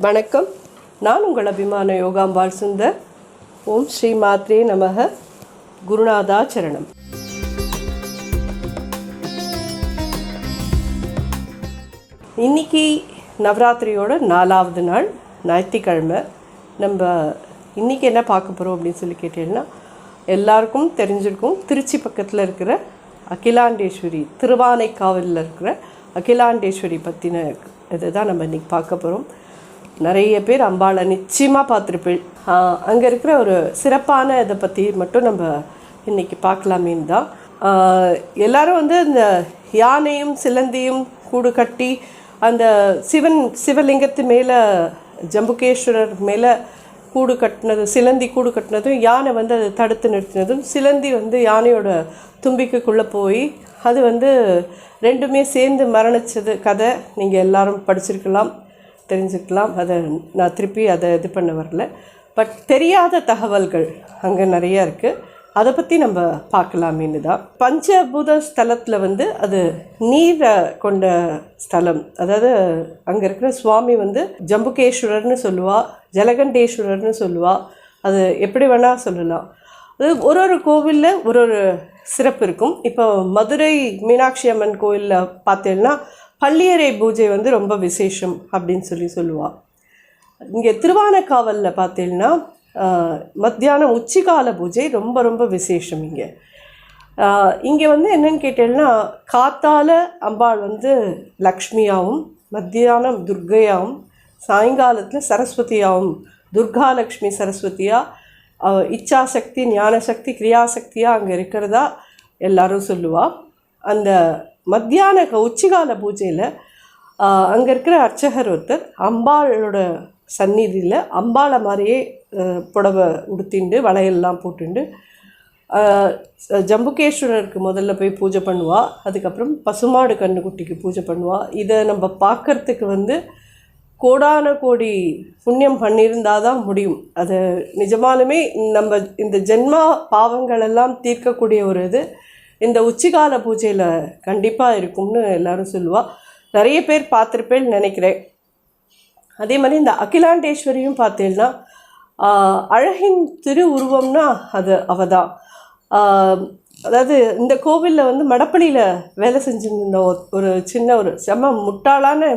வணக்கம். நான் உங்கள் அபிமான யோகாம்பால் சுந்தர். ஓம் ஸ்ரீ மாத்ரே நமக. குருநாதா சரணம். இன்றைக்கி நவராத்திரியோட 4வது நாள், ஞாயிற்றுக்கிழமை. நம்ம இன்றைக்கி என்ன பார்க்க போகிறோம் அப்படின்னு சொல்லி கேட்டீங்கன்னா, எல்லாருக்கும் தெரிஞ்சிருக்கும், திருச்சி பக்கத்தில் இருக்கிற அகிலாண்டேஸ்வரி, திருவானைக்காவலில் இருக்கிற அகிலாண்டேஸ்வரி பற்றின இதுதான் நம்ம இன்றைக்கி பார்க்க போகிறோம். நிறைய பேர் அம்பாளை நிச்சயமாக பார்த்துருப்பேன். அங்கே இருக்கிற ஒரு சிறப்பான இதை பற்றி மட்டும் நம்ம இன்றைக்கி பார்க்கலாமேன்னு தான். எல்லோரும் வந்து இந்த யானையும் சிலந்தியும் கூடு கட்டி அந்த சிவலிங்கத்து மேலே, ஜம்புகேஸ்வரர் மேலே கூடு கட்டினது, சிலந்தி கூடு கட்டினதும், யானை வந்து அதை தடுத்து நிறுத்தினதும், சிலந்தி வந்து யானையோட தும்பிக்கைக்குள்ளே போய் அது வந்து ரெண்டுமே சேர்ந்து மரணிச்சது கதை நீங்கள் எல்லாரும் படிச்சிருக்கலாம், தெரிஞ்சுக்கலாம். அதை நான் திருப்பி அதை இது பண்ண வரல. பட் தெரியாத தகவல்கள் அங்கே நிறையா இருக்குது. அதை பற்றி நம்ம பார்க்கலாமேன்னு தான். பஞ்சபூத ஸ்தலத்தில் வந்து அது நீரை கொண்ட ஸ்தலம். அதாவது அங்கே இருக்கிற சுவாமி வந்து ஜம்புகேஸ்வரர்னு சொல்லுவாள், ஜலகண்டேஸ்வரர்னு சொல்லுவாள். அது எப்படி வேணால் சொல்லலாம். அது ஒரு கோவிலில் ஒரு சிறப்பு இருக்கும். இப்போ மதுரை மீனாட்சி அம்மன் கோயிலில் பார்த்தீங்கன்னா பள்ளியறை பூஜை வந்து ரொம்ப விசேஷம் அப்படின்னு சொல்லுவாள். இங்கே திருவானைக்காவலில் பார்த்தீங்கன்னா மத்தியானம் உச்சிகால பூஜை ரொம்ப ரொம்ப விசேஷம். இங்கே வந்து என்னென்னு கேட்டீங்கன்னா, காத்தால அம்பாள் வந்து லக்ஷ்மியாகவும், மத்தியானம் துர்கையாகவும், சாயங்காலத்தில் சரஸ்வதியாகவும், துர்காலக்ஷ்மி சரஸ்வதியாக, இச்சாசக்தி, ஞானசக்தி, கிரியாசக்தியாக அங்கே இருக்கிறதா எல்லாரும் சொல்லுவாள். அந்த மத்தியான உச்சிகால பூஜையில் அங்கே இருக்கிற அர்ச்சகர் ஒருத்தர் அம்பாளோட சந்நிதியில் அம்பாளை மாதிரியே புடவை உடுத்திண்டு வளையல்லாம் போட்டுண்டு ஜம்புகேஸ்வரருக்கு முதல்ல போய் பூஜை பண்ணுவாள். அதுக்கப்புறம் பசுமாடு கண்ணுக்குட்டிக்கு பூஜை பண்ணுவாள். இதை நம்ம பார்க்குறதுக்கு வந்து கோடான கோடி புண்ணியம் பண்ணியிருந்தால் தான் முடியும். அது நிஜமாலுமே நம்ம இந்த ஜென்மா பாவங்களெல்லாம் தீர்க்கக்கூடிய ஒரு இது இந்த உச்சிகால பூஜையில் கண்டிப்பாக இருக்கும்னு எல்லோரும் சொல்லுவாள். நிறைய பேர் பார்த்துருப்பேன்னு நினைக்கிறேன். அதே மாதிரி இந்த அகிலாண்டேஸ்வரியும் பார்த்தீங்கன்னா அழகின் திரு உருவம்னா அது அவள் தான். அதாவது இந்த கோவிலில் வந்து மடப்பள்ளியில் வேலை செஞ்சுருந்த ஒரு சின்ன ஒரு செம்ம முட்டாளான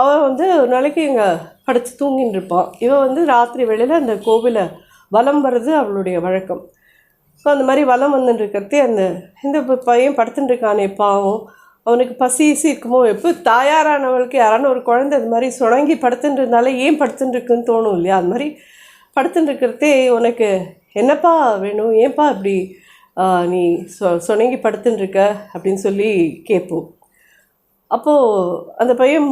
அவள் வந்து ஒரு நாளைக்கு இங்கே படுத்து தூங்கின்னு இருப்பான். இவள் வந்து ராத்திரி வேளையில் அந்த கோவிலை வலம் வர்றது அவளுடைய வழக்கம். ஸோ அந்த மாதிரி வலம் வந்துட்டுருக்கிறதே இந்த பையன் படுத்துட்டுருக்கானே பாவம், அவனுக்கு பசி இருக்குமோ, எப்போ தாயாரானவளுக்கு யாரான ஒரு குழந்தை அது மாதிரி சுணங்கி படுத்துட்டு இருந்தாலே ஏன் படுத்துட்டுருக்குன்னு தோணும் இல்லையா? அது மாதிரி படுத்துட்டுருக்கிறதே, உனக்கு என்னப்பா வேணும், ஏன்ப்பா இப்படி நீ சுணங்கி படுத்துட்டுருக்க அப்படின்னு சொல்லி கேட்போம். அப்போது அந்த பையன்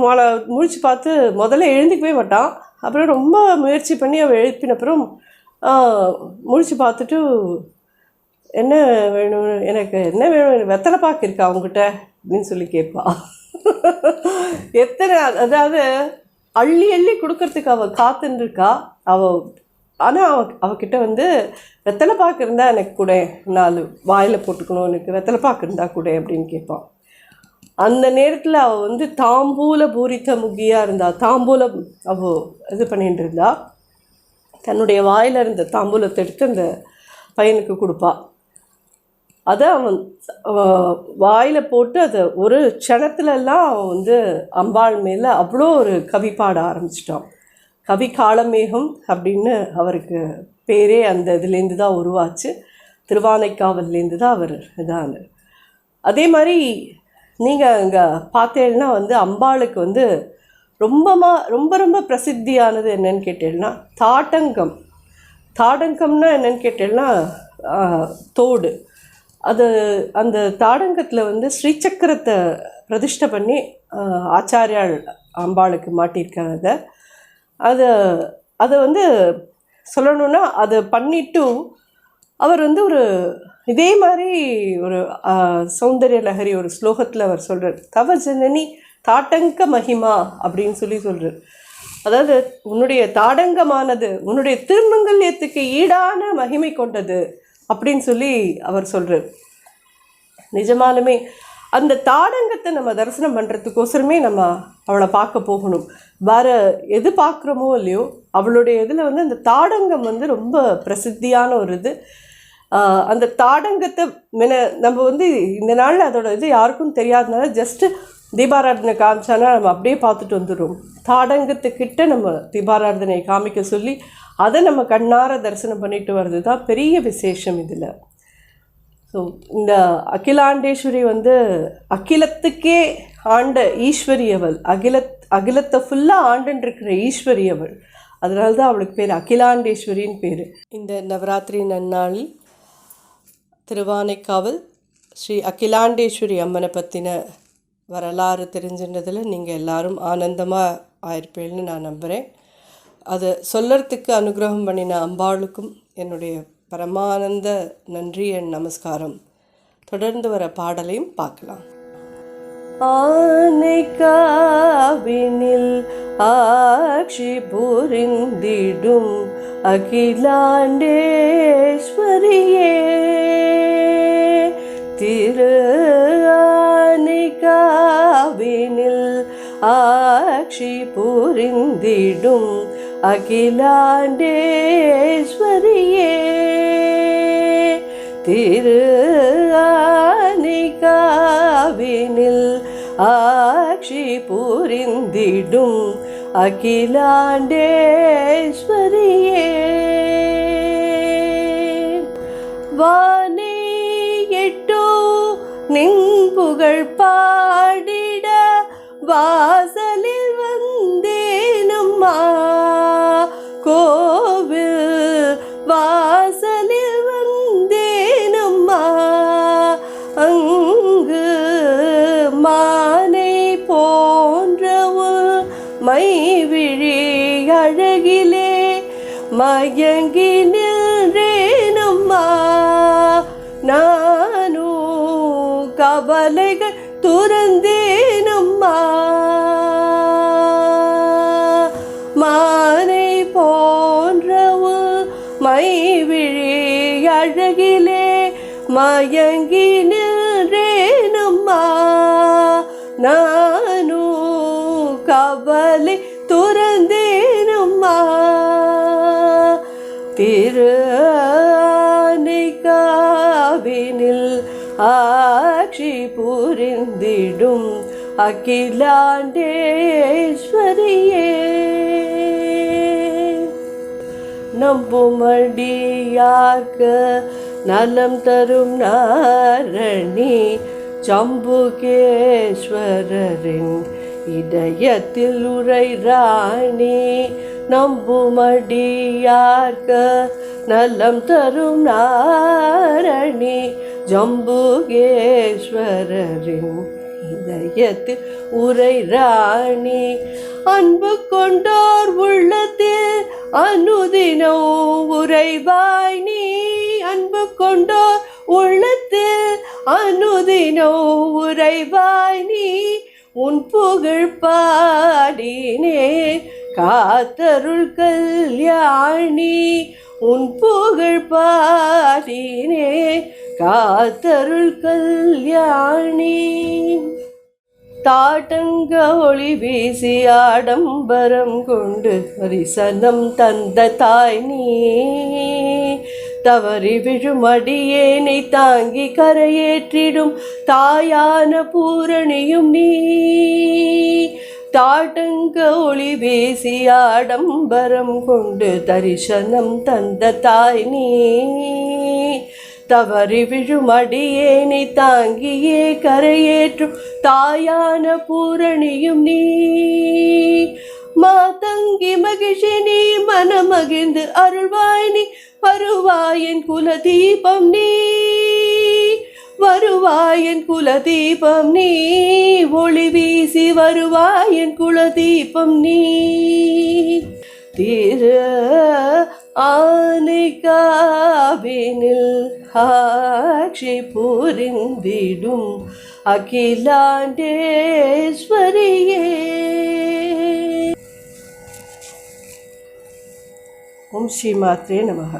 முழிச்சு பார்த்து முதல்ல எழுந்திக்கவே மாட்டான். அப்புறம் ரொம்ப முயற்சி பண்ணி அவள் எழுப்பினப்புறம் முழிச்சு பார்த்துட்டு, என்ன வேணும், எனக்கு என்ன வேணும், வெத்தலை பாக்கு இருக்கா அவங்ககிட்ட அப்படின்னு சொல்லி கேட்பாள். எத்தனை, அதாவது அள்ளி அள்ளி கொடுக்கறதுக்கு அவள் காத்துருக்கா ஆனால் அவகிட்ட வந்து வெத்தலை பாக்கு இருந்தால் எனக்கு கூட, 4 வாயில் போட்டுக்கணும், எனக்கு வெத்தலை பாக்கு இருந்தால் கூட அப்படின்னு கேட்பாள். அந்த நேரத்தில் அவள் வந்து தாம்பூல பூரித்த முகியாக இருந்தாள். தாம்பூலம் அவள் இது பண்ணிட்டு இருந்தா. தன்னுடைய வாயில் இருந்த தாம்பூலத்தை எடுத்து அந்த பையனுக்கு கொடுப்பாள். அதை அவன் வாயில் போட்டு அதை ஒரு க்ஷணத்துலலாம் அவன் வந்து அம்பாள் மேலே அவ்வளோ ஒரு கவி பாட ஆரம்பிச்சிட்டான். கவி காளமேகம் அப்படின்னு அவருக்கு பேரே அந்த இதுலேருந்து தான் உருவாச்சு. திருவானைக்காவல்லேருந்து தான் அவர் இதான. அதே மாதிரி நீங்கள் அங்கே பார்த்தேன்னா வந்து அம்பாளுக்கு வந்து ரொம்ப ரொம்ப பிரசித்தியானது என்னன்னு கேட்டேன்னா தாடங்கம். தாடங்கம்னா என்னன்னு கேட்டேன்னா தோடு. அந்த தாடங்கத்தில் வந்து ஸ்ரீசக்கரத்தை பிரதிஷ்டை பண்ணி ஆச்சாரியால் அம்பாளுக்கு மாட்டியிருக்கிறத அதை வந்து சொல்லணுன்னா அதை பண்ணிட்டு அவர் வந்து ஒரு இதே மாதிரி ஒரு சௌந்தர்ய லஹரி ஒரு ஸ்லோகத்தில் அவர் சொல்கிறார், தவ ஜனனி தாட்டங்க மகிமா அப்படின்னு சொல்கிறார். அதாவது உன்னுடைய தாடங்கமானது உன்னுடைய திருமங்கல்யத்துக்கு ஈடான மகிமை கொண்டது அப்படின்னு சொல்லி அவர் சொல்கிறார். நிஜமாலுமே அந்த தாடங்கத்தை நம்ம தரிசனம் பண்ணுறதுக்கோசரமே நம்ம அவளை பார்க்க போகணும். வேறு எது பார்க்குறோமோ இல்லையோ அவளுடைய இதில் அந்த தாடங்கம் ரொம்ப பிரசித்தியான ஒரு இது. அந்த தாடங்கத்தை நம்ம இந்த நாளில் அதோட இது யாருக்கும் தெரியாதனால ஜஸ்ட்டு தீபாராதனை காமிச்சானா நம்ம அப்படியே பார்த்துட்டு வந்துடுவோம். தாடங்கத்துக்கிட்ட நம்ம தீபாராதனை காமிக்க சொல்லி அதை நம்ம கண்ணார தரிசனம் பண்ணிட்டு வர்றது தான் பெரிய விசேஷம் இதில். ஸோ இந்த அகிலாண்டேஸ்வரி அகிலத்துக்கே ஆண்ட ஈஸ்வரி அவள், அகிலத்தை ஃபுல்லாக ஆண்டுருக்கிற ஈஸ்வரி அவள். அதனால தான் அவளுக்கு பேர் அகிலாண்டேஸ்வரின்னு பேர். இந்த நவராத்திரி நன்னாளில் திருவானைக்காவல் ஸ்ரீ அகிலாண்டேஸ்வரி அம்மனை பற்றின வரலாறு தெரிஞ்சின்றதில் நீங்கள் எல்லோரும் ஆனந்தமாக ஆயிருப்பேன்னு நான் நம்புகிறேன். அதை சொல்லறதுக்கு அனுகிரகம் பண்ணின அம்பாளுக்கும் என்னுடைய பரமானந்த நன்றி என் நமஸ்காரம். தொடர்ந்து வர பாடலையும் பார்க்கலாம். ஆனைக்காவினில் ஆட்சி புரிந்திடும் அகிலாண்டேஸ்வரியே, திரு ஆனைக்காவினில் ஆட்சி புரிந்திடும் அகிலாண்டேஸ்வரியே, திரு ஆனைக்காவினில் ஆட்சி புரிந்திடும் அகிலாண்டேஸ்வரியே, வானே எட்டோ நின் புகழ் பாடிட வாசலில் வந்தேனம்மா, கோவில் வாசலில் வந்தேனம்மா, அங்கு மானை போன்றவுள் மைவிழி அழகிலே மயங்கி நின்றேனம்மா, நானோ கவலைகள் துறந்தேனம்மா, மானை போன்றவுள் மைவிழி அழகிலே மயங்கி நின்றேனம்மா, நானோ கவலை துறந்தேனம்மா, திரு ஆனைக்காவினில் ஆட்சி புரிந்திடும் அகிலாண்டேஸ்வரியே, நம்புமடியார்க்கு நலம் தரும் நாரணி ஜம்புகேஸ்வரரின் இதயத்தில் உரை ராணி, நம்புமடியார்க்கு நலம் தரும் நாரணி ஜம்புகேஸ்வரரின் இதயத்தில் உரை ராணி, அன்பு கொண்டோர் உள்ளத்தில் அனுதினம் உறைவாய் நீ, அன்பு கொண்டோர் உள்ளத்தில் அனுதினம் உறைவாய் நீ, உன் புகழ் பாடினே காத்தருள் கல்யாணி, உன் புகழ் பாடினே காத்தருள் கல்யாணி, தாட்டங்க ஒளி வீசி ஆடம்பரம் கொண்டு தரிசனம் தந்த தாய் நீ, தவறி விழும் அடியேனை தாங்கி கரையேற்றிடும் தாயான பூரணியும் நீ, தாட்டங்க ஒளி வீசி ஆடம்பரம் கொண்டு தரிசனம் தந்த தாய் நீ, தவறி விழும் அடியேனை தாங்கியே கரையேற்றும் தாயான பூரணியும் நீ, மாதங்கி மகிழ்ச்சி நீ மனமகிழ்ந்து அருள்வாய் நீ, வருவாயன் குலதீபம் நீ, வருவாயன் குலதீபம் நீ, ஒளி வீசி வருவாயன் குலதீபம் நீ, திரு ஆனைக்காவினில் ஆட்சி புரிந்திடும் அகிலாண்டேஸ்வரியே. ஓம் ஸ்ரீ மாத்ரே நமஹ.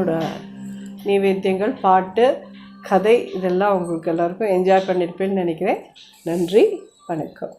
நம்மளோட நைவேத்தியங்கள், பாட்டு, கதை இதெல்லாம் உங்களுக்கு எல்லாருக்கும் என்ஜாய் பண்ணியிருப்பேன்னு நினைக்கிறேன். நன்றி, வணக்கம்.